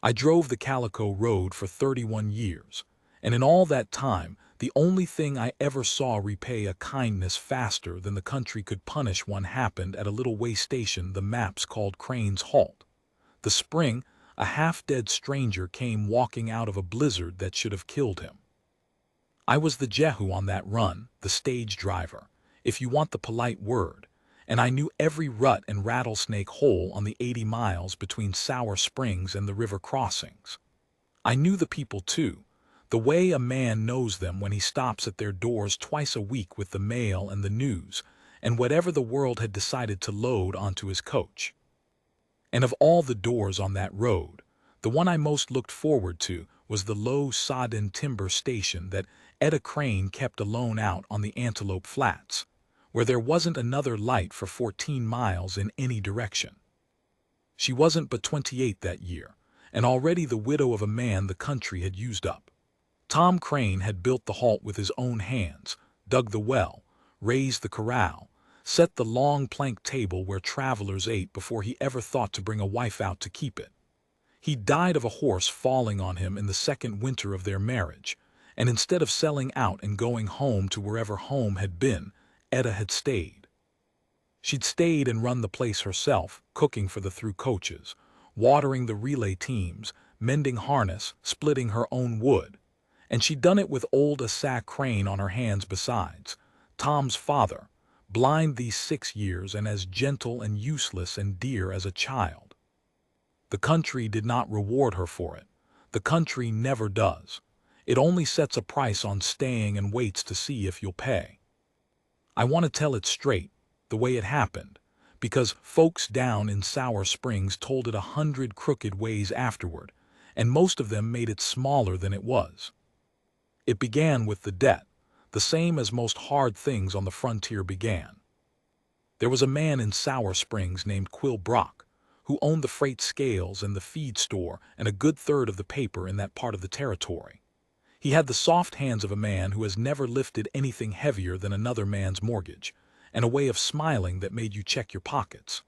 I drove the Calico Road for 31 years, and in all that time, the only thing I ever saw repay a kindness faster than the country could punish one happened at a little way station the maps called Crane's Halt. The spring, a half-dead stranger came walking out of a blizzard that should have killed him. I was the Jehu on that run, the stage driver, if you want the polite word, and I knew every rut and rattlesnake hole on the 80 miles between Sour Springs and the river crossings. I knew the people too, the way a man knows them when he stops at their doors twice a week with the mail and the news, and whatever the world had decided to load onto his coach. And of all the doors on that road, the one I most looked forward to was the low sodden timber station that Etta Crane kept alone out on the Antelope Flats, where there wasn't another light for 14 miles in any direction. She wasn't but 28 that year, and already the widow of a man the country had used up. Tom Crane had built the halt with his own hands, dug the well, raised the corral, set the long plank table where travelers ate before he ever thought to bring a wife out to keep it. He died of a horse falling on him in the second winter of their marriage, and instead of selling out and going home to wherever home had been, Etta had stayed. She'd stayed and run the place herself, cooking for the through coaches, watering the relay teams, mending harness, splitting her own wood. And she'd done it with old Asa Crane on her hands besides, Tom's father, blind these 6 years and as gentle and useless and dear as a child. The country did not reward her for it. The country never does. It only sets a price on staying and waits to see if you'll pay. I want to tell it straight, the way it happened, because folks down in Sour Springs told it 100 crooked ways afterward, and most of them made it smaller than it was. It began with the debt, the same as most hard things on the frontier began. There was a man in Sour Springs named Quill Brock, who owned the freight scales and the feed store and a good third of the paper in that part of the territory. He had the soft hands of a man who has never lifted anything heavier than another man's mortgage, and a way of smiling that made you check your pockets.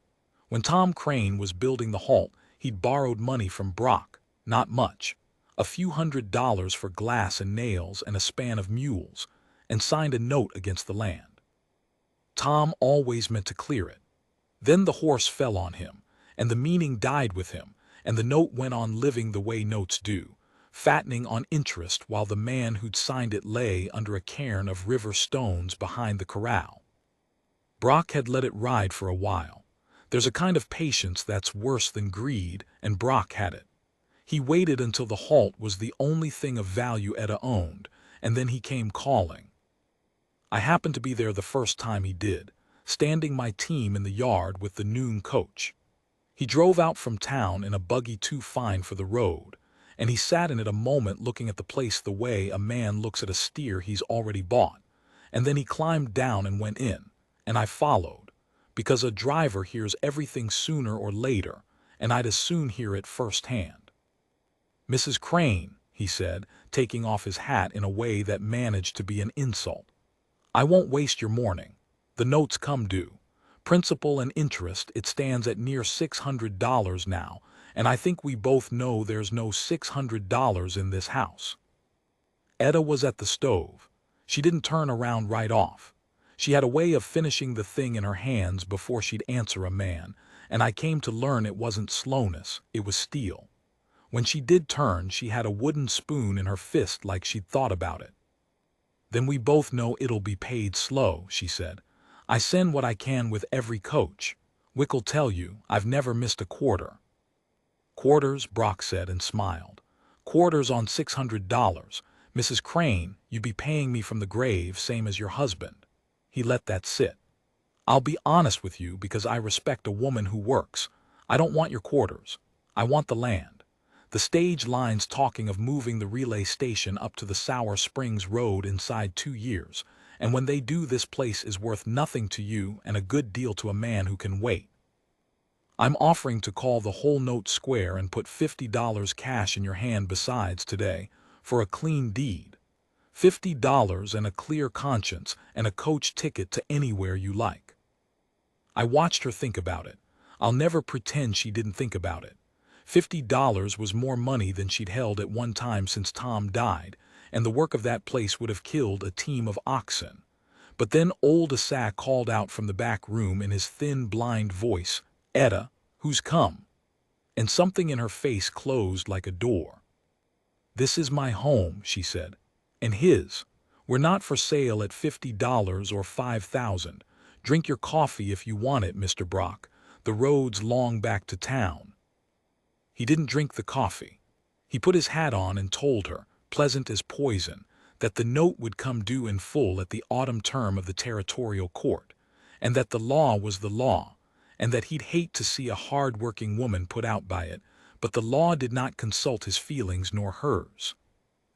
When Tom Crane was building the halt, he'd borrowed money from Brock, not much, a few $100s for glass and nails and a span of mules, and signed a note against the land. Tom always meant to clear it. Then the horse fell on him, and the meaning died with him, and the note went on living the way notes do, fattening on interest while the man who'd signed it lay under a cairn of river stones behind the corral. Brock had let it ride for a while. There's a kind of patience that's worse than greed, and Brock had it. He waited until the halt was the only thing of value Etta owned, and then he came calling. I happened to be there the first time he did, standing my team in the yard with the noon coach. He drove out from town in a buggy too fine for the road, and he sat in it a moment looking at the place the way a man looks at a steer he's already bought, and then he climbed down and went in, and I followed, because a driver hears everything sooner or later, and I'd as soon hear it firsthand. "Mrs. Crane," he said, taking off his hat in a way that managed to be an insult, "I won't waste your morning. The note's come due. Principal and interest, it stands at near $600 now, and I think we both know there's no $600 in this house." Etta was at the stove. She didn't turn around right off. She had a way of finishing the thing in her hands before she'd answer a man, and I came to learn it wasn't slowness, it was steel. When she did turn, she had a wooden spoon in her fist like she'd thought about it. "Then we both know it'll be paid slow," she said. "I send what I can with every coach. Wick'll tell you, I've never missed a quarter." "Quarters," Brock said and smiled. "Quarters on $600. Mrs. Crane, you be paying me from the grave same as your husband." He let that sit. "I'll be honest with you because I respect a woman who works. I don't want your quarters. I want the land. The stage line's talking of moving the relay station up to the Sour Springs Road inside 2 years, and when they do, this place is worth nothing to you and a good deal to a man who can wait. I'm offering to call the whole note square and put $50 cash in your hand besides today, for a clean deed. $50 and a clear conscience and a coach ticket to anywhere you like." I watched her think about it. I'll never pretend she didn't think about it. $50 was more money than she'd held at one time since Tom died, and the work of that place would have killed a team of oxen. But then old Asa called out from the back room in his thin, blind voice, "Etta, who's come?" And something in her face closed like a door. "This is my home," she said, "and his. We're not for sale at $50 or $5,000. Drink your coffee if you want it, Mr. Brock. The road's long back to town." He didn't drink the coffee. He put his hat on and told her, pleasant as poison, that the note would come due in full at the autumn term of the territorial court, and that the law was the law, and that he'd hate to see a hard-working woman put out by it, but the law did not consult his feelings nor hers.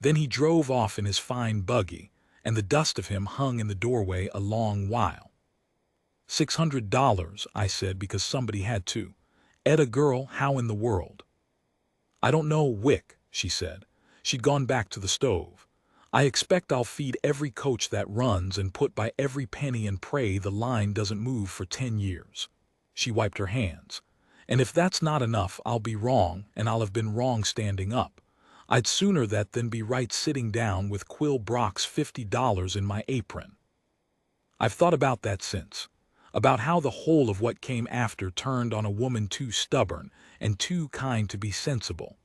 Then he drove off in his fine buggy, and the dust of him hung in the doorway a long while. $600, I said, because somebody had to. Etta girl, how in the world? "I don't know, Wick," she said. She'd gone back to the stove. "I expect I'll feed every coach that runs and put by every penny and pray the line doesn't move for 10 years. She wiped her hands. "And if that's not enough, I'll be wrong, and I'll have been wrong standing up. I'd sooner that than be right sitting down with Quill Brock's $50 in my apron." I've thought about that since. About how the whole of what came after turned on a woman too stubborn and too kind to be sensible.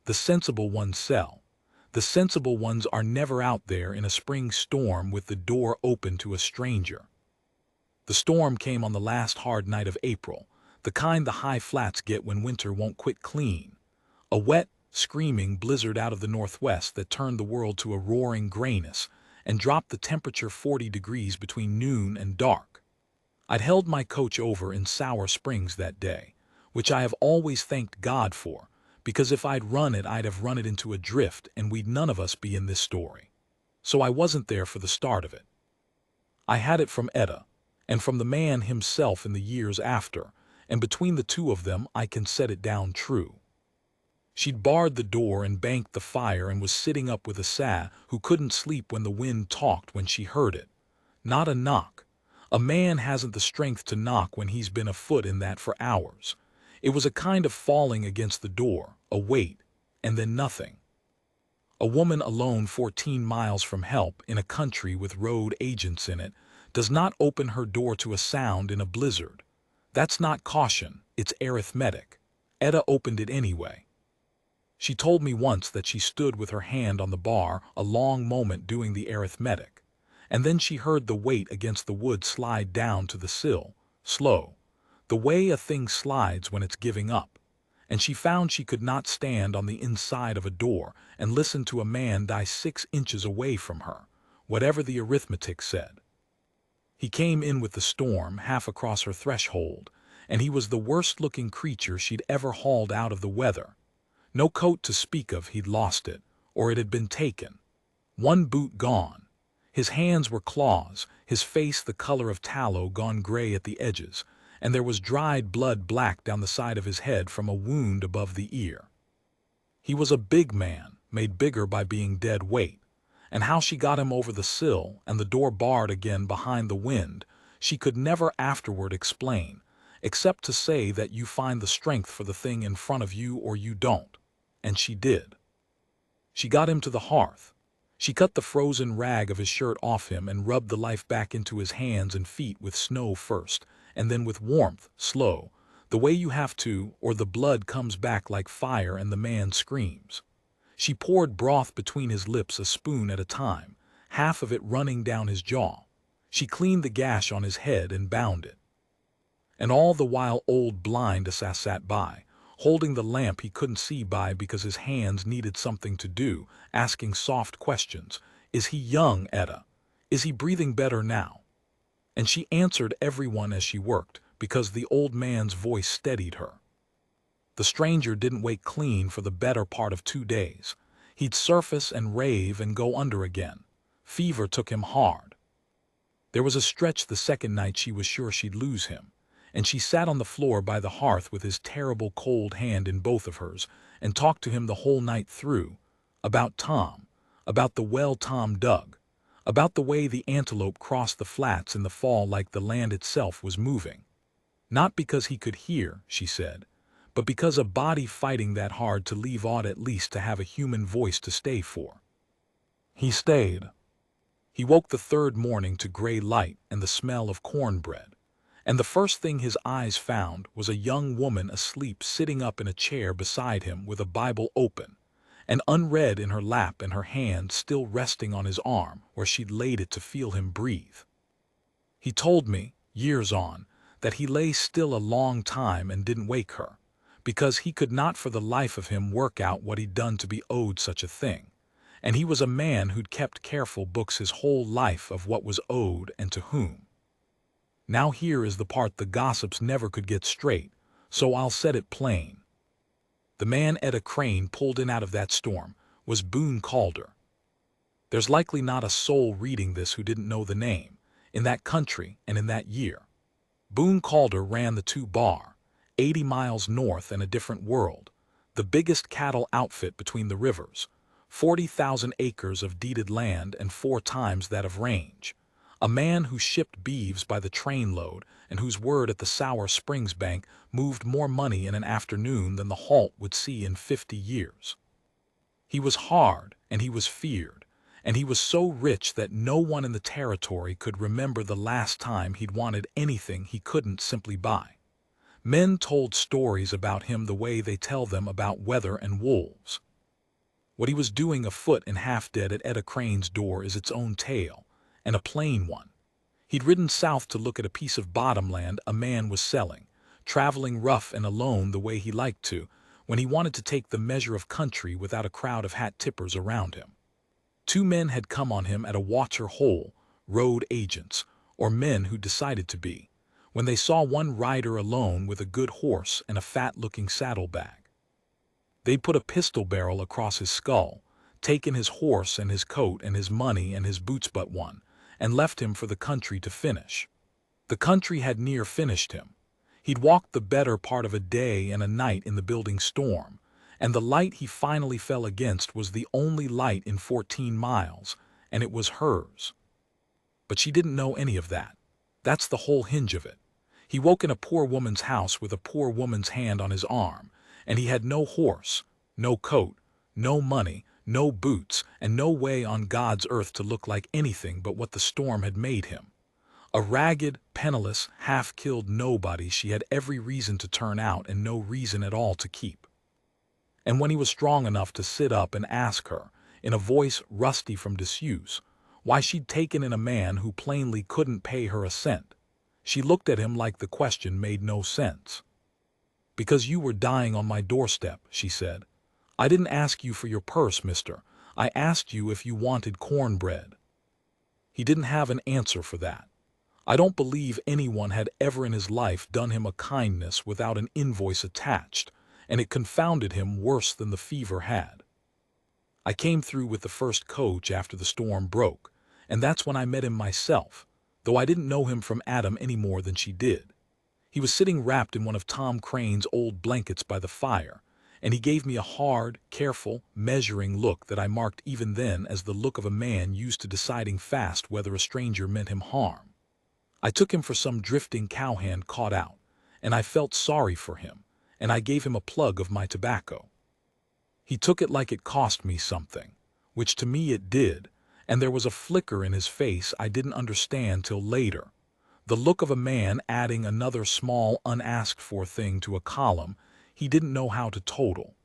The sensible ones sell. The sensible ones are never out there in a spring storm with the door open to a stranger. The storm came on the last hard night of April, the kind the high flats get when winter won't quit clean. A wet, screaming blizzard out of the northwest that turned the world to a roaring grayness and dropped the temperature 40 degrees between noon and dark. I'd held my coach over in Sour Springs that day, which I have always thanked God for, because if I'd run it, I'd have run it into a drift and we'd none of us be in this story. So I wasn't there for the start of it. I had it from Etta, and from the man himself in the years after, and between the two of them I can set it down true. She'd barred the door and banked the fire and was sitting up with Asa, who couldn't sleep when the wind talked when she heard it. Not a knock. A man hasn't the strength to knock when he's been afoot in that for hours. It was a kind of falling against the door, a wait, and then nothing. A woman alone 14 miles from help in a country with road agents in it does not open her door to a sound in a blizzard. That's not caution, it's arithmetic. Etta opened it anyway. She told me once that she stood with her hand on the bar a long moment doing the arithmetic, and then she heard the weight against the wood slide down to the sill, slow, the way a thing slides when it's giving up, and she found she could not stand on the inside of a door and listen to a man die 6 inches away from her, whatever the arithmetic said. He came in with the storm half across her threshold, and he was the worst-looking creature she'd ever hauled out of the weather. No coat to speak of, he'd lost it, or it had been taken. One boot gone. His hands were claws, his face the color of tallow gone gray at the edges, and there was dried blood black down the side of his head from a wound above the ear. He was a big man, made bigger by being dead weight, and how she got him over the sill and the door barred again behind the wind, she could never afterward explain, except to say that you find the strength for the thing in front of you or you don't. And she did. She got him to the hearth. She cut the frozen rag of his shirt off him and rubbed the life back into his hands and feet with snow first, and then with warmth, slow, the way you have to, or the blood comes back like fire and the man screams. She poured broth between his lips a spoon at a time, half of it running down his jaw. She cleaned the gash on his head and bound it. And all the while old blind Asa sat by, holding the lamp he couldn't see by because his hands needed something to do, asking soft questions. Is he young, Etta? Is he breathing better now? And she answered everyone as she worked, because the old man's voice steadied her. The stranger didn't wake clean for the better part of 2 days. He'd surface and rave and go under again. Fever took him hard. There was a stretch the second night she was sure she'd lose him, and she sat on the floor by the hearth with his terrible cold hand in both of hers and talked to him the whole night through, about Tom, about the well Tom dug, about the way the antelope crossed the flats in the fall like the land itself was moving. Not because he could hear, she said, but because a body fighting that hard to leave ought at least to have a human voice to stay for. He stayed. He woke the third morning to gray light and the smell of cornbread, and the first thing his eyes found was a young woman asleep sitting up in a chair beside him with a Bible open and unread in her lap and her hand still resting on his arm where she'd laid it to feel him breathe. He told me, years on, that he lay still a long time and didn't wake her, because he could not for the life of him work out what he'd done to be owed such a thing, and he was a man who'd kept careful books his whole life of what was owed and to whom. Now here is the part the gossips never could get straight, so I'll set it plain. The man Etta Crane pulled in out of that storm was Boone Calder. There's likely not a soul reading this who didn't know the name, in that country and in that year. Boone Calder ran the 2 Bar, 80 miles north and a different world, the biggest cattle outfit between the rivers, 40,000 acres of deeded land and 4 times that of range. A man who shipped beeves by the trainload and whose word at the Sour Springs Bank moved more money in an afternoon than the halt would see in 50 years. He was hard and he was feared, and he was so rich that no one in the territory could remember the last time he'd wanted anything he couldn't simply buy. Men told stories about him the way they tell them about weather and wolves. What he was doing afoot and half dead at Etta Crane's door is its own tale, and a plain one. He'd ridden south to look at a piece of bottomland a man was selling, traveling rough and alone the way he liked to, when he wanted to take the measure of country without a crowd of hat tippers around him. 2 men had come on him at a water hole, road agents, or men who decided to be, when they saw one rider alone with a good horse and a fat-looking saddlebag. They'd put a pistol barrel across his skull, taken his horse and his coat and his money and his boots but one, and left him for the country to finish. The country had near finished him. He'd walked the better part of a day and a night in the building storm, and the light he finally fell against was the only light in 14 miles, and it was hers. But she didn't know any of that. That's the whole hinge of it. He woke in a poor woman's house with a poor woman's hand on his arm, and he had no horse, no coat, no money, no boots, and no way on God's earth to look like anything but what the storm had made him. A ragged, penniless, half-killed nobody she had every reason to turn out and no reason at all to keep. And when he was strong enough to sit up and ask her, in a voice rusty from disuse, why she'd taken in a man who plainly couldn't pay her a cent, she looked at him like the question made no sense. "Because you were dying on my doorstep," she said. "I didn't ask you for your purse, mister. I asked you if you wanted cornbread." He didn't have an answer for that. I don't believe anyone had ever in his life done him a kindness without an invoice attached, and it confounded him worse than the fever had. I came through with the first coach after the storm broke, and that's when I met him myself, though I didn't know him from Adam any more than she did. He was sitting wrapped in one of Tom Crane's old blankets by the fire, and he gave me a hard, careful, measuring look that I marked even then as the look of a man used to deciding fast whether a stranger meant him harm. I took him for some drifting cowhand caught out, and I felt sorry for him, and I gave him a plug of my tobacco. He took it like it cost me something, which to me it did, and there was a flicker in his face I didn't understand till later, the look of a man adding another small unasked-for thing to a column he didn't know how to total.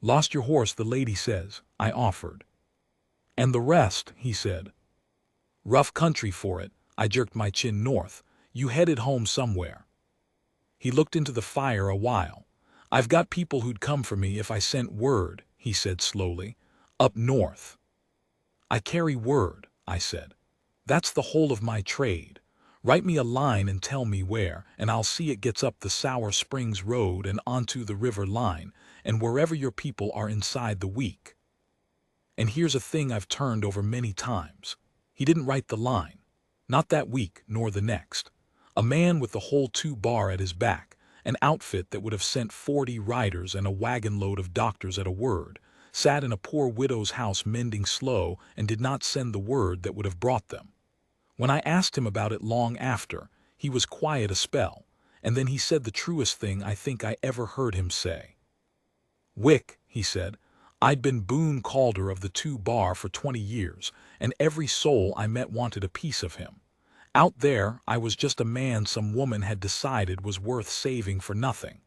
"Lost your horse, the lady says," I offered. "And the rest," he said. "Rough country for it." I jerked my chin north. "You headed home somewhere." He looked into the fire a while. "I've got people who'd come for me if I sent word," he said slowly. "Up north." "I carry word," I said. "That's the whole of my trade. Write me a line and tell me where, and I'll see it gets up the Sour Springs Road and onto the river line, and wherever your people are inside the week. And here's a thing I've turned over many times. He didn't write the line. Not that week, nor the next. A man with the whole 2 Bar at his back, an outfit that would have sent 40 riders and a wagon load of doctors at a word, sat in a poor widow's house mending slow and did not send the word that would have brought them. When I asked him about it long after, he was quiet a spell, and then he said the truest thing I think I ever heard him say. "Wick," he said, "I'd been Boone Calder of the 2 Bar for 20 years, and every soul I met wanted a piece of him. Out there, I was just a man some woman had decided was worth saving for nothing.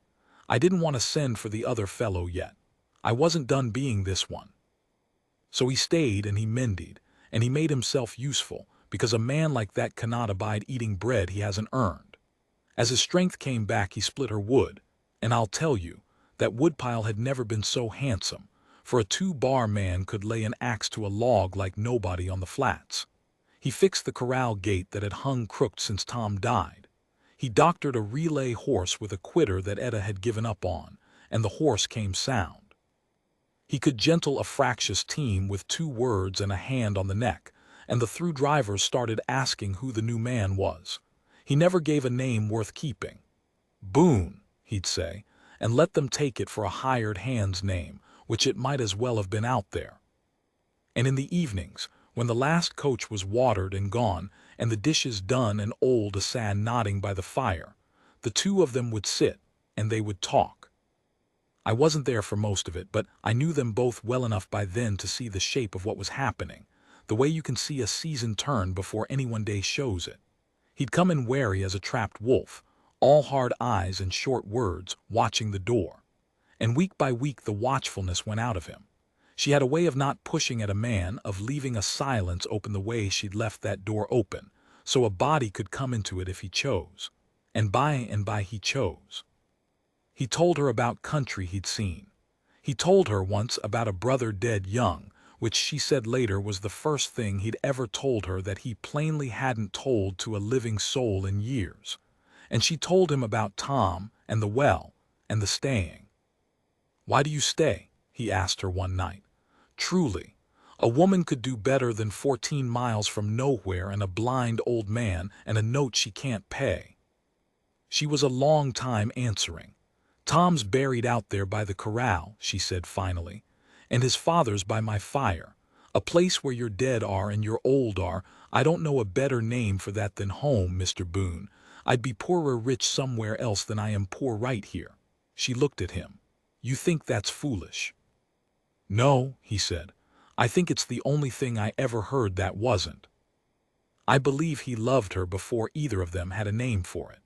I didn't want to send for the other fellow yet. I wasn't done being this one. So he stayed and he mended, and he made himself useful, because a man like that cannot abide eating bread he hasn't earned. As his strength came back, he split her wood, and I'll tell you, that woodpile had never been so handsome, for a 2-bar man could lay an axe to a log like nobody on the flats. He fixed the corral gate that had hung crooked since Tom died. He doctored a relay horse with a quitter that Etta had given up on, and the horse came sound. He could gentle a fractious team with 2 words and a hand on the neck, and the through drivers started asking who the new man was. He never gave a name worth keeping. "Boone," he'd say, and let them take it for a hired hand's name, which it might as well have been out there. And in the evenings, when the last coach was watered and gone, and the dishes done and old Asan nodding by the fire, the 2 of them would sit, and they would talk. I wasn't there for most of it, but I knew them both well enough by then to see the shape of what was happening, the way you can see a season turn before any one day shows it. He'd come in wary as a trapped wolf, all hard eyes and short words, watching the door. And week by week the watchfulness went out of him. She had a way of not pushing at a man, of leaving a silence open the way she'd left that door open, so a body could come into it if he chose. And by he chose. He told her about country he'd seen. He told her once about a brother dead young, which she said later was the first thing he'd ever told her that he plainly hadn't told to a living soul in years. And she told him about Tom, and the well, and the staying. "Why do you stay?" he asked her one night. Truly, a woman could do better than 14 miles from nowhere and a blind old man and a note she can't pay. She was a long time answering. "Tom's buried out there by the corral," she said finally, "and his father's by my fire, a place where your dead are and your old are. I don't know a better name for that than home, Mr. Boone. I'd be poorer rich somewhere else than I am poor right here." She looked at him. "You think that's foolish?" "No," he said. "I think it's the only thing I ever heard that wasn't." I believe he loved her before either of them had a name for it.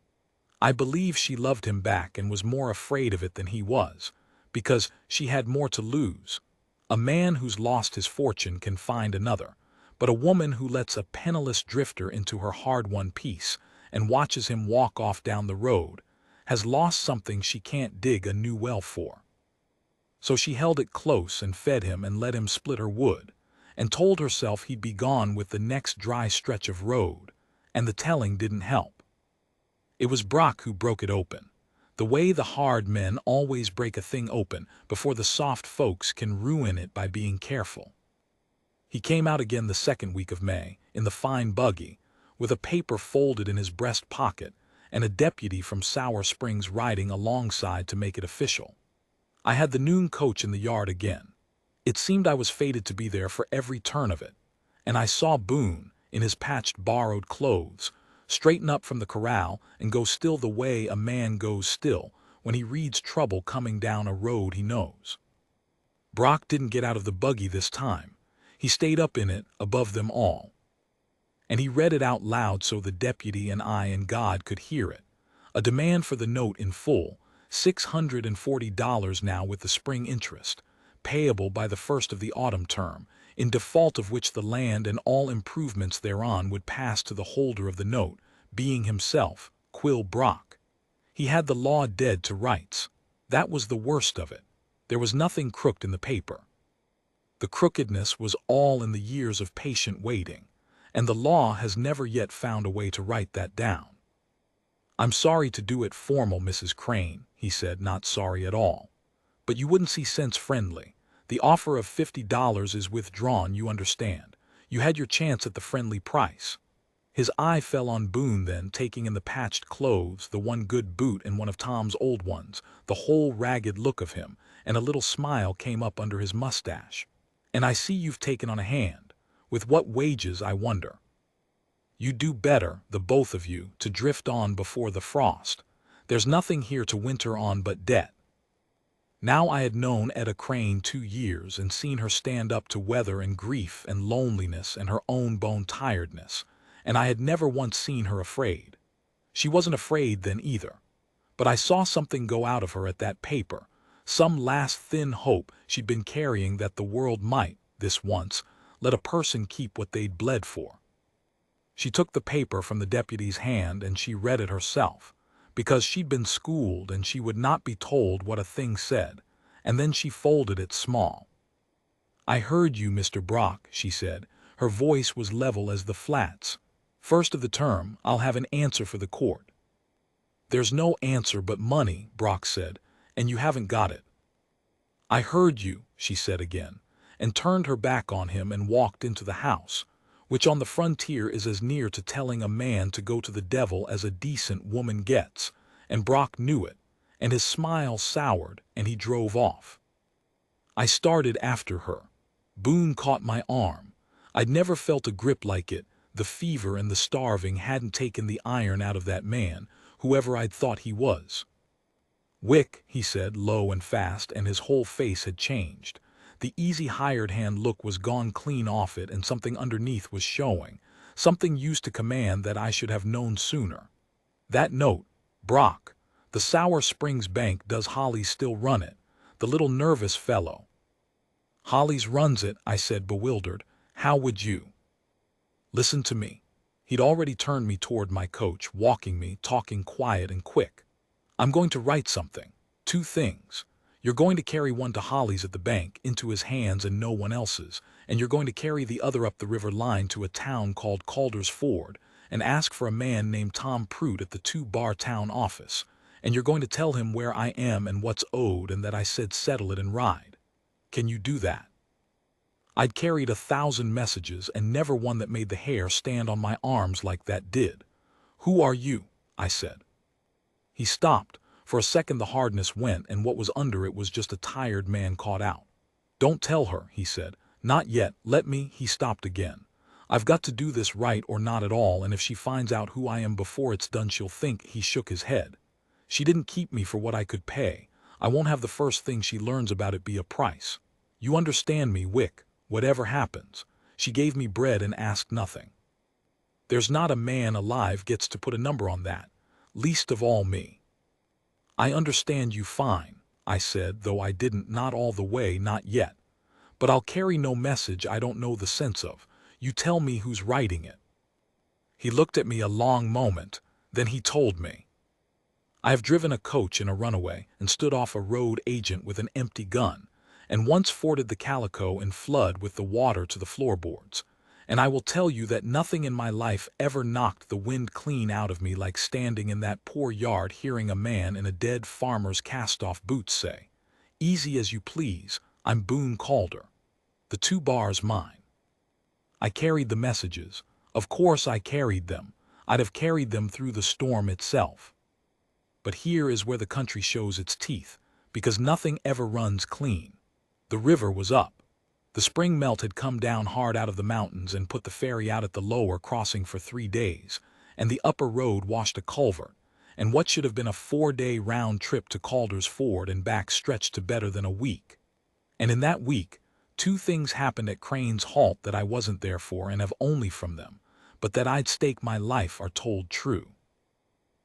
I believe she loved him back and was more afraid of it than he was, because she had more to lose. A man who's lost his fortune can find another, but a woman who lets a penniless drifter into her hard-won peace and watches him walk off down the road has lost something she can't dig a new well for. So she held it close and fed him and let him split her wood, and told herself he'd be gone with the next dry stretch of road, and the telling didn't help. It was Brock who broke it open, the way the hard men always break a thing open before the soft folks can ruin it by being careful. He came out again the 2nd week of May, in the fine buggy, with a paper folded in his breast pocket, and a deputy from Sour Springs riding alongside to make it official. I had the noon coach in the yard again. It seemed I was fated to be there for every turn of it, and I saw Boone, in his patched borrowed clothes, straighten up from the corral and go still the way a man goes still when he reads trouble coming down a road he knows. Brock didn't get out of the buggy this time. He stayed up in it, above them all. And he read it out loud so the deputy and I and God could hear it. A demand for the note in full, $640 now with the spring interest, payable by the 1st of the autumn term, in default of which the land and all improvements thereon would pass to the holder of the note, being himself, Quill Brock. He had the law dead to rights. That was the worst of it. There was nothing crooked in the paper. The crookedness was all in the years of patient waiting, and the law has never yet found a way to write that down. "I'm sorry to do it formal, Mrs. Crane," he said, "not sorry at all. But you wouldn't see sense friendly. The offer of $50 is withdrawn, you understand. You had your chance at the friendly price." His eye fell on Boone then, taking in the patched clothes, the one good boot and one of Tom's old ones, the whole ragged look of him, and a little smile came up under his mustache. "And I see you've taken on a hand. With what wages, I wonder? You do better, the both of you, to drift on before the frost. There's nothing here to winter on but debt. Now I had known Etta Crane 2 years and seen her stand up to weather and grief and loneliness and her own bone-tiredness, and I had never once seen her afraid. She wasn't afraid then either. But I saw something go out of her at that paper, some last thin hope she'd been carrying that the world might, this once, let a person keep what they'd bled for. She took the paper from the deputy's hand and she read it herself, because she'd been schooled and she would not be told what a thing said, and then she folded it small. "I heard you, Mr. Brock," she said. Her voice was level as the flats. "First of the term, I'll have an answer for the court." "There's no answer but money," Brock said, "and you haven't got it." "I heard you," she said again, and turned her back on him and walked into the house, which on the frontier is as near to telling a man to go to the devil as a decent woman gets, and Brock knew it, and his smile soured, and he drove off. I started after her. Boone caught my arm. I'd never felt a grip like it. The fever and the starving hadn't taken the iron out of that man, whoever I'd thought he was. "Wick," he said, low and fast, and his whole face had changed. The easy hired hand look was gone clean off it, and something underneath was showing, something used to command that I should have known sooner. "That note, Brock. The Sour Springs Bank, does Hollis still run it? The little nervous fellow." "Hollis runs it," I said, bewildered. "How would you—" "Listen to me." He'd already turned me toward my coach, walking me, talking quiet and quick. "I'm going to write something. 2 things. You're going to carry one to Hollis at the bank, into his hands and no one else's, and you're going to carry the other up the river line to a town called Calder's Ford and ask for a man named Tom Pruitt at the 2-bar town office, and you're going to tell him where I am and what's owed and that I said settle it and ride. Can you do that?" I'd carried 1,000 messages and never one that made the hair stand on my arms like that did. "Who are you?" I said. He stopped. For a second the hardness went, and what was under it was just a tired man caught out. "Don't tell her," he said. "Not yet. Let me—" He stopped again. "I've got to do this right or not at all, and if she finds out who I am before it's done she'll think—" He shook his head. "She didn't keep me for what I could pay. I won't have the first thing she learns about it be a price. You understand me, Wick, whatever happens. She gave me bread and asked nothing. There's not a man alive gets to put a number on that, least of all me." "I understand you fine," I said, though I didn't, not all the way, not yet. "But I'll carry no message I don't know the sense of. You tell me who's writing it." He looked at me a long moment, then he told me. "I have driven a coach in a runaway and stood off a road agent with an empty gun, and once forded the Calico in flood with the water to the floorboards. And I will tell you that nothing in my life ever knocked the wind clean out of me like standing in that poor yard hearing a man in a dead farmer's cast-off boots say, 'Easy as you please, I'm Boone Calder. The 2-bar's mine.' I carried the messages. Of course I carried them. I'd have carried them through the storm itself. But here is where the country shows its teeth, because nothing ever runs clean. The river was up. The spring melt had come down hard out of the mountains and put the ferry out at the lower crossing for 3 days, and the upper road washed a culvert, and what should have been a 4-day round trip to Calder's Ford and back stretched to better than a week. And in that week, 2 things happened at Crane's Halt that I wasn't there for and have only from them, but that I'd stake my life are told true.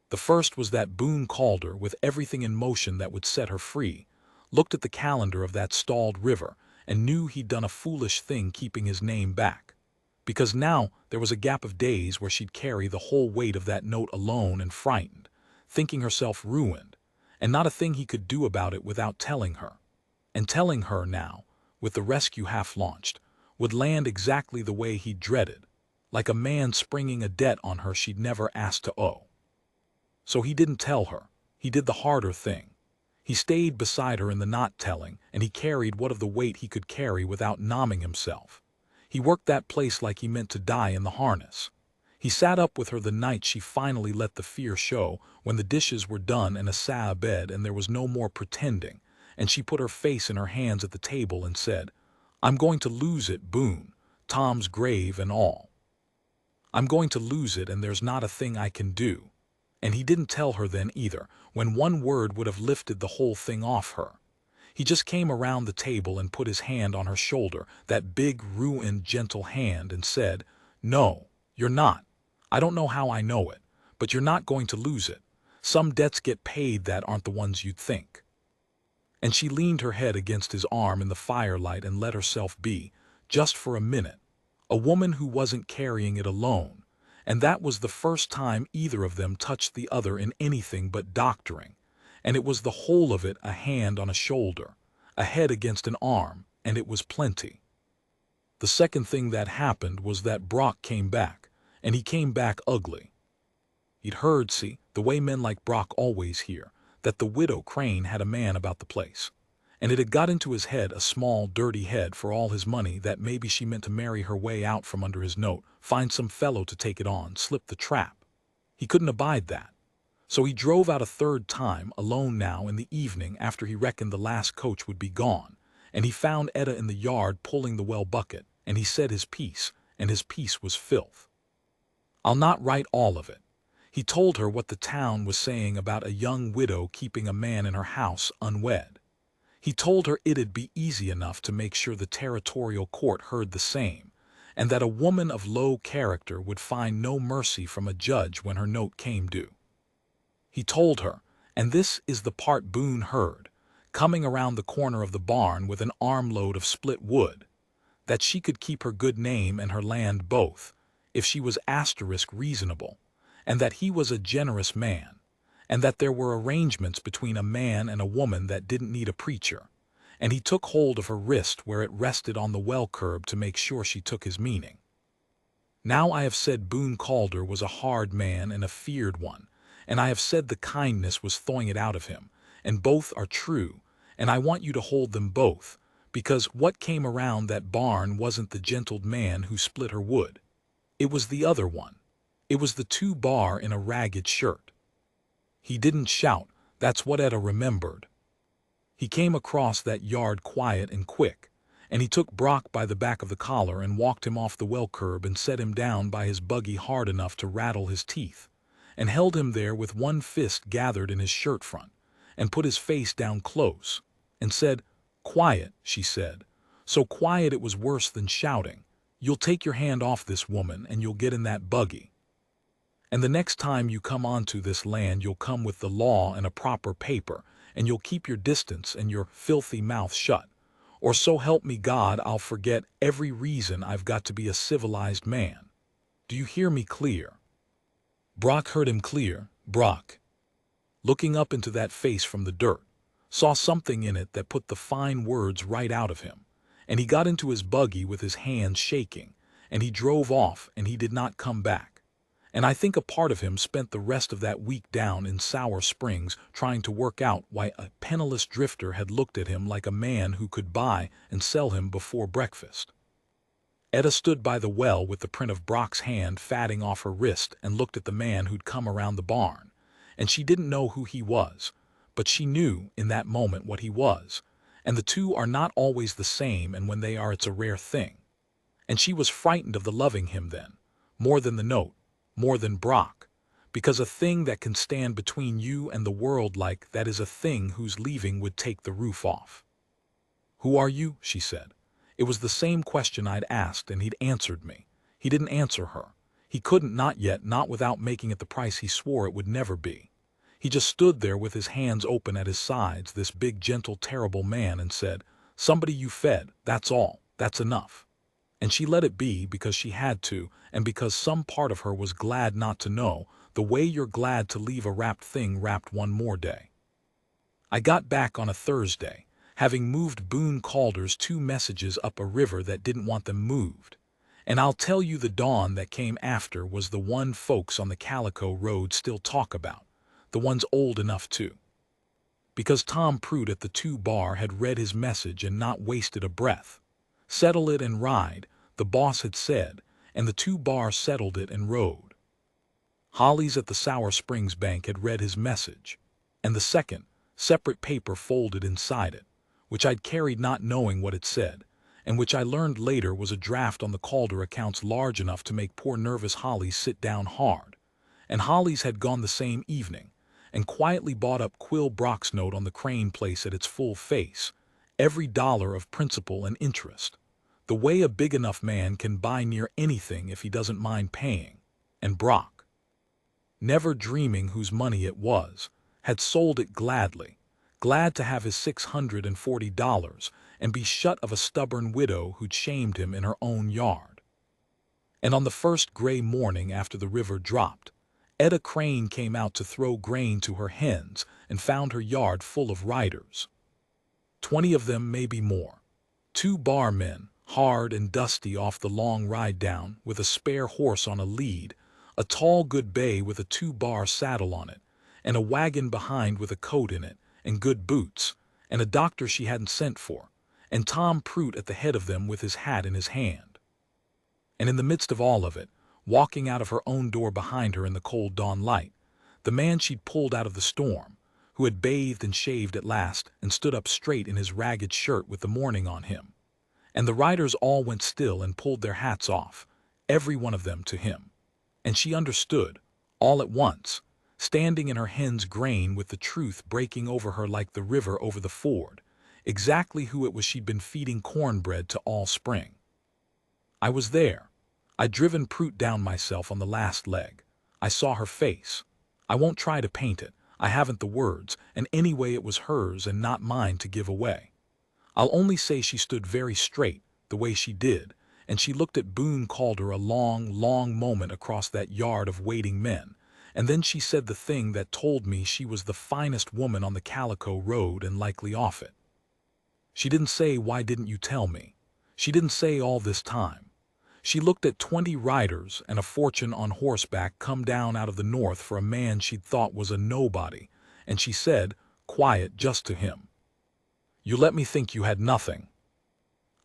The first was that Boone Calder, with everything in motion that would set her free, looked at the calendar of that stalled river and knew he'd done a foolish thing keeping his name back. Because now there was a gap of days where she'd carry the whole weight of that note alone and frightened, thinking herself ruined, and not a thing he could do about it without telling her. And telling her now, with the rescue half launched, would land exactly the way he'd dreaded, like a man springing a debt on her she'd never asked to owe. So he didn't tell her. He did the harder thing. He stayed beside her in the not telling, and he carried what of the weight he could carry without numbing himself. He worked that place like he meant to die in the harness. He sat up with her the night she finally let the fear show, when the dishes were done and a sat abed and there was no more pretending, and she put her face in her hands at the table and said, "I'm going to lose it, Boone, Tom's grave and all. I'm going to lose it, and there's not a thing I can do." And he didn't tell her then either, when one word would have lifted the whole thing off her. He just came around the table and put his hand on her shoulder, that big, ruined, gentle hand, and said, "No, you're not. I don't know how I know it, but you're not going to lose it. Some debts get paid that aren't the ones you'd think." And she leaned her head against his arm in the firelight and let herself be, just for a minute, a woman who wasn't carrying it alone. And that was the first time either of them touched the other in anything but doctoring. And it was the whole of it, a hand on a shoulder, a head against an arm, and it was plenty. The second thing that happened was that Brock came back, and he came back ugly. He'd heard, see, the way men like Brock always hear, that the widow Crane had a man about the place. And it had got into his head, a small, dirty head for all his money, that maybe she meant to marry her way out from under his note, find some fellow to take it on, slip the trap. He couldn't abide that. So he drove out a third time, alone now in the evening after he reckoned the last coach would be gone, and he found Etta in the yard pulling the well bucket, and he said his piece, and his piece was filth. I'll not write all of it. He told her what the town was saying about a young widow keeping a man in her house unwed. He told her it'd be easy enough to make sure the territorial court heard the same, and that a woman of low character would find no mercy from a judge when her note came due. He told her, and this is the part Boone heard, coming around the corner of the barn with an armload of split wood, that she could keep her good name and her land both, if she was reasonable, and that he was a generous man, and that there were arrangements between a man and a woman that didn't need a preacher, and he took hold of her wrist where it rested on the well curb to make sure she took his meaning. Now I have said Boone Calder was a hard man and a feared one, and I have said the kindness was thawing it out of him, and both are true, and I want you to hold them both, because what came around that barn wasn't the gentle man who split her wood. It was the other one. It was the 2-bar in a ragged shirt. He didn't shout, that's what Etta remembered. He came across that yard quiet and quick, and he took Brock by the back of the collar and walked him off the well curb and set him down by his buggy hard enough to rattle his teeth, and held him there with one fist gathered in his shirt front, and put his face down close, and said, "Quiet," she said, so quiet it was worse than shouting. "You'll take your hand off this woman and you'll get in that buggy. And the next time you come onto this land you'll come with the law and a proper paper, and you'll keep your distance and your filthy mouth shut. Or so help me God, I'll forget every reason I've got to be a civilized man. Do you hear me clear?" Brock heard him clear. Brock, looking up into that face from the dirt, saw something in it that put the fine words right out of him, and he got into his buggy with his hands shaking, and he drove off, and he did not come back. And I think a part of him spent the rest of that week down in Sour Springs trying to work out why a penniless drifter had looked at him like a man who could buy and sell him before breakfast. Etta stood by the well with the print of Brock's hand fatting off her wrist and looked at the man who'd come around the barn, and she didn't know who he was, but she knew in that moment what he was, and the two are not always the same, and when they are it's a rare thing. And she was frightened of the loving him then, more than the note, more than Brock, because a thing that can stand between you and the world like that is a thing whose leaving would take the roof off. "Who are you?" she said. It was the same question I'd asked, and he'd answered me. He didn't answer her. He couldn't, not yet, not without making it the price he swore it would never be. He just stood there with his hands open at his sides, this big, gentle, terrible man, and said, "Somebody you fed, that's all, that's enough." And she let it be because she had to, and because some part of her was glad not to know, the way you're glad to leave a wrapped thing wrapped one more day. I got back on a Thursday, having moved Boone Calder's 2 messages up a river that didn't want them moved. And I'll tell you the dawn that came after was the one folks on the Calico Road still talk about, the ones old enough to. Because Tom Pruitt at the 2-bar had read his message and not wasted a breath. "Settle it and ride," the boss had said, and the 2-bar settled it and rode. Holly's at the Sour Springs bank had read his message, and the second, separate paper folded inside it, which I'd carried not knowing what it said, and which I learned later was a draft on the Calder accounts large enough to make poor nervous Holly sit down hard. And Holly's had gone the same evening, and quietly bought up Quill Brock's note on the Crane place at its full face, every dollar of principal and interest, the way a big enough man can buy near anything if he doesn't mind paying. And Brock, never dreaming whose money it was, had sold it gladly, glad to have his $640 and be shut of a stubborn widow who'd shamed him in her own yard. And on the first gray morning after the river dropped, Etta Crane came out to throw grain to her hens and found her yard full of riders. 20 of them, maybe more. 2 barmen, hard and dusty off the long ride down, with a spare horse on a lead, a tall good bay with a 2-bar saddle on it, and a wagon behind with a coat in it, and good boots, and a doctor she hadn't sent for, and Tom Prout at the head of them with his hat in his hand. And in the midst of all of it, walking out of her own door behind her in the cold dawn light, the man she'd pulled out of the storm, who had bathed and shaved at last and stood up straight in his ragged shirt with the morning on him. And the riders all went still and pulled their hats off, every one of them to him. And she understood, all at once, standing in her hen's grain with the truth breaking over her like the river over the ford, exactly who it was she'd been feeding cornbread to all spring. I was there. I'd driven Prout down myself on the last leg. I saw her face. I won't try to paint it. I haven't the words, and anyway it was hers and not mine to give away. I'll only say she stood very straight, the way she did, and she looked at Boone Calder a long, long moment across that yard of waiting men, and then she said the thing that told me she was the finest woman on the Calico Road and likely off it. She didn't say, "Why didn't you tell me?" She didn't say all this time. She looked at 20 riders and a fortune on horseback come down out of the north for a man she'd thought was a nobody, and she said, quiet just to him, "You let me think you had nothing."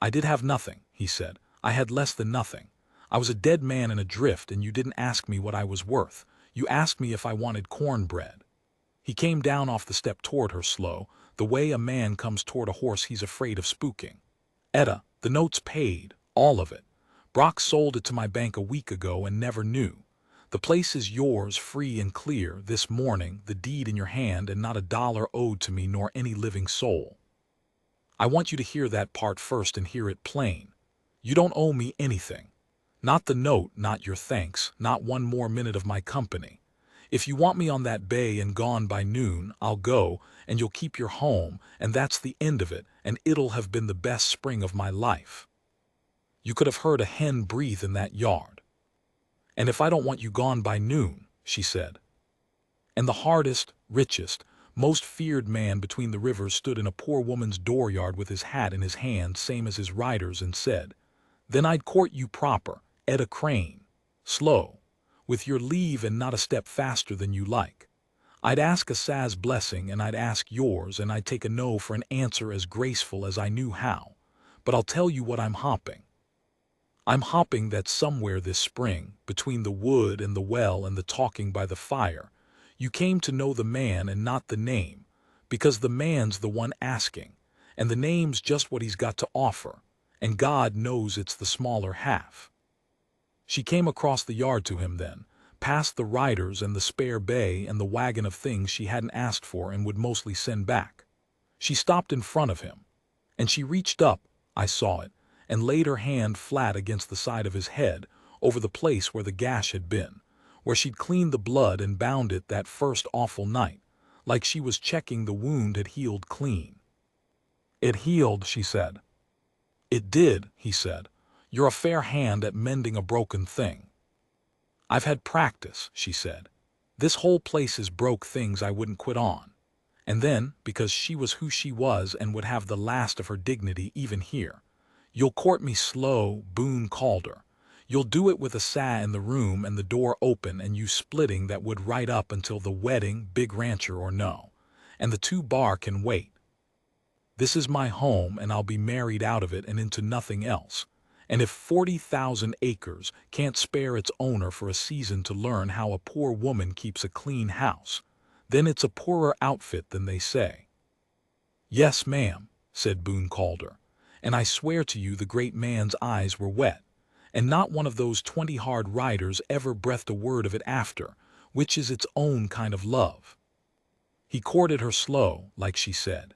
"I did have nothing," he said. "I had less than nothing. I was a dead man and adrift, and you didn't ask me what I was worth. You asked me if I wanted cornbread." He came down off the step toward her slow, the way a man comes toward a horse he's afraid of spooking. "Etta, the note's paid, all of it. Brock sold it to my bank a week ago and never knew. The place is yours free and clear this morning, the deed in your hand, and not a dollar owed to me nor any living soul. I want you to hear that part first and hear it plain. You don't owe me anything. Not the note, not your thanks, not one more minute of my company. If you want me on that bay and gone by noon, I'll go, and you'll keep your home, and that's the end of it, and it'll have been the best spring of my life. You could have heard a hen breathe in that yard. And if I don't want you gone by noon," she said. And the hardest, richest, most feared man between the rivers stood in a poor woman's dooryard with his hat in his hand, same as his riders, and said, "Then I'd court you proper, Etta Crane, slow, with your leave and not a step faster than you like. I'd ask a Saz blessing and I'd ask yours, and I'd take a no for an answer as graceful as I knew how. But I'll tell you what I'm hopping. I'm hopping that somewhere this spring, between the wood and the well and the talking by the fire, you came to know the man and not the name, because the man's the one asking, and the name's just what he's got to offer, and God knows it's the smaller half." She came across the yard to him then, past the riders and the spare bay and the wagon of things she hadn't asked for and would mostly send back. She stopped in front of him, and she reached up, I saw it, and laid her hand flat against the side of his head, over the place where the gash had been, where she'd cleaned the blood and bound it that first awful night, like she was checking the wound had healed clean. "It healed," she said. "It did," he said. "You're a fair hand at mending a broken thing." "I've had practice," she said. "This whole place is broke things I wouldn't quit on." And then, because she was who she was and would have the last of her dignity even here, "You'll court me slow, Boone Calder. You'll do it with a sa in the room and the door open and you splitting that would right up until the wedding, big rancher or no, and the 2-bar can wait. This is my home, and I'll be married out of it and into nothing else. And if 40,000 acres can't spare its owner for a season to learn how a poor woman keeps a clean house, then it's a poorer outfit than they say." "Yes, ma'am," said Boone Calder, and I swear to you the great man's eyes were wet, and not one of those 20 hard riders ever breathed a word of it after, which is its own kind of love. He courted her slow, like she said.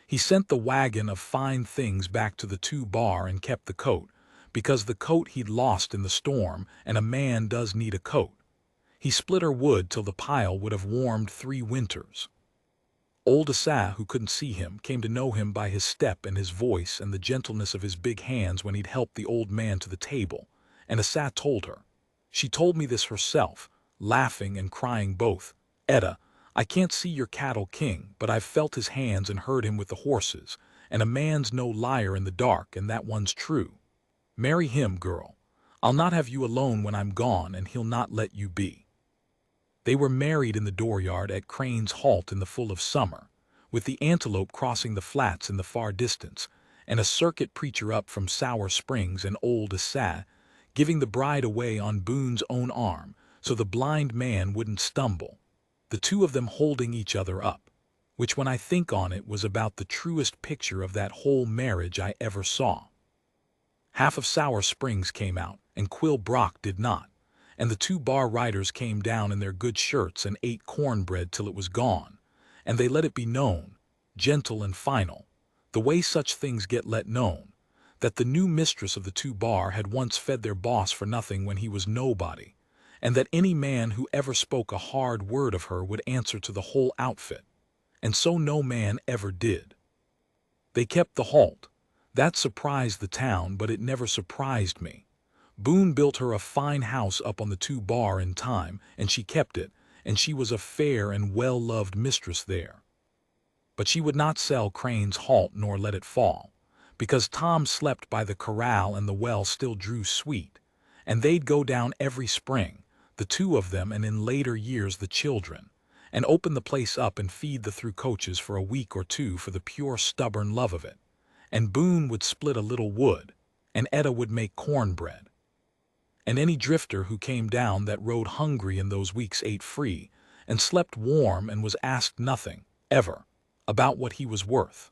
He sent the wagon of fine things back to the 2 bar and kept the coat, because the coat he'd lost in the storm, and a man does need a coat. He split her wood till the pile would have warmed 3 winters. Old Asa, who couldn't see him, came to know him by his step and his voice and the gentleness of his big hands when he'd helped the old man to the table, and Asa told her. She told me this herself, laughing and crying both. Etta, I can't see your cattle king, but I've felt his hands and heard him with the horses, and a man's no liar in the dark, and that one's true. Marry him, girl. I'll not have you alone when I'm gone, and he'll not let you be. They were married in the dooryard at Crane's Halt in the full of summer, with the antelope crossing the flats in the far distance, and a circuit preacher up from Sour Springs and old Asa, giving the bride away on Boone's own arm, so the blind man wouldn't stumble, the 2 of them holding each other up, which when I think on it was about the truest picture of that whole marriage I ever saw. Half of Sour Springs came out, and Quill Brock did not, and the 2 bar riders came down in their good shirts and ate cornbread till it was gone, and they let it be known, gentle and final, the way such things get let known, that the new mistress of the 2 bar had once fed their boss for nothing when he was nobody, and that any man who ever spoke a hard word of her would answer to the whole outfit, and so no man ever did. They kept the halt. That surprised the town, but it never surprised me. Boone built her a fine house up on the 2 bar in time, and she kept it, and she was a fair and well-loved mistress there. But she would not sell Crane's Halt nor let it fall, because Tom slept by the corral and the well still drew sweet, and they'd go down every spring, the 2 of them, and in later years the children, and open the place up and feed the through coaches for a week or 2 for the pure stubborn love of it, and Boone would split a little wood, and Etta would make cornbread. And any drifter who came down that rode hungry in those weeks ate free, and slept warm and was asked nothing, ever, about what he was worth.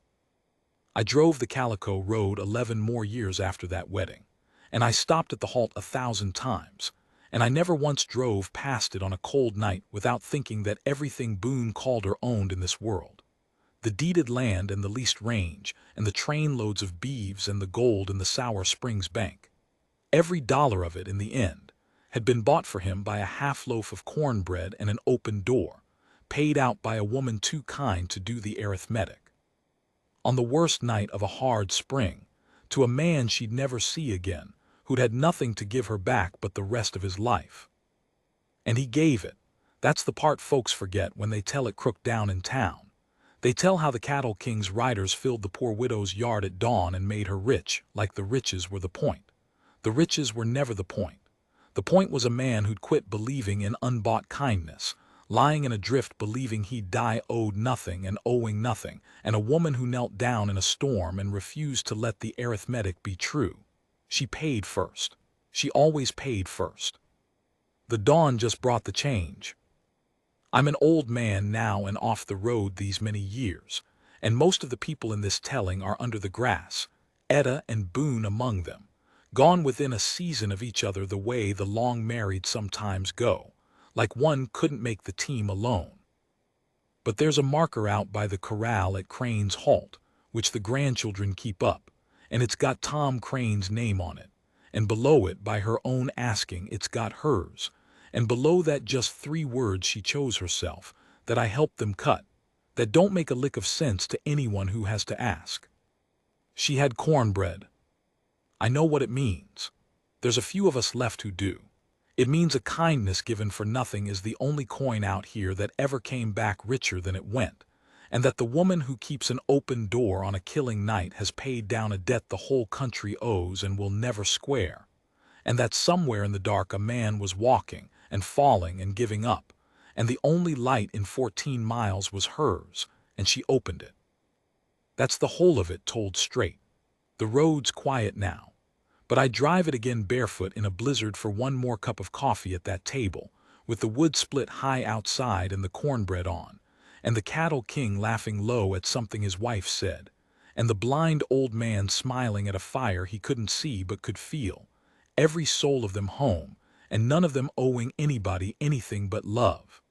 I drove the Calico Road 11 more years after that wedding, and I stopped at the halt 1,000 times, and I never once drove past it on a cold night without thinking that everything Boone Calder owned in this world, the deeded land and the leased range, and the trainloads of beeves and the gold in the Sour Springs Bank, every dollar of it, in the end, had been bought for him by a half-loaf of cornbread and an open door, paid out by a woman too kind to do the arithmetic. On the worst night of a hard spring, to a man she'd never see again, who'd had nothing to give her back but the rest of his life. And he gave it. That's the part folks forget when they tell it crooked down in town. They tell how the Cattle King's riders filled the poor widow's yard at dawn and made her rich, like the riches were the point. The riches were never the point. The point was a man who'd quit believing in unbought kindness, lying in a drift believing he'd die owed nothing and owing nothing, and a woman who knelt down in a storm and refused to let the arithmetic be true. She paid first. She always paid first. The dawn just brought the change. I'm an old man now and off the road these many years, and most of the people in this telling are under the grass, Etta and Boone among them, gone within a season of each other the way the long-married sometimes go, like one couldn't make the team alone. But there's a marker out by the corral at Crane's Halt, which the grandchildren keep up, and it's got Tom Crane's name on it, and below it, by her own asking, it's got hers, and below that just 3 words she chose herself, that I helped them cut, that don't make a lick of sense to anyone who has to ask. She had cornbread. I know what it means. There's a few of us left who do. It means a kindness given for nothing is the only coin out here that ever came back richer than it went, and that the woman who keeps an open door on a killing night has paid down a debt the whole country owes and will never square, and that somewhere in the dark a man was walking and falling and giving up, and the only light in 14 miles was hers, and she opened it. That's the whole of it told straight. The road's quiet now, but I drive it again barefoot in a blizzard for one more cup of coffee at that table, with the wood split high outside and the cornbread on, and the Cattle King laughing low at something his wife said, and the blind old man smiling at a fire he couldn't see but could feel, every soul of them home, and none of them owing anybody anything but love.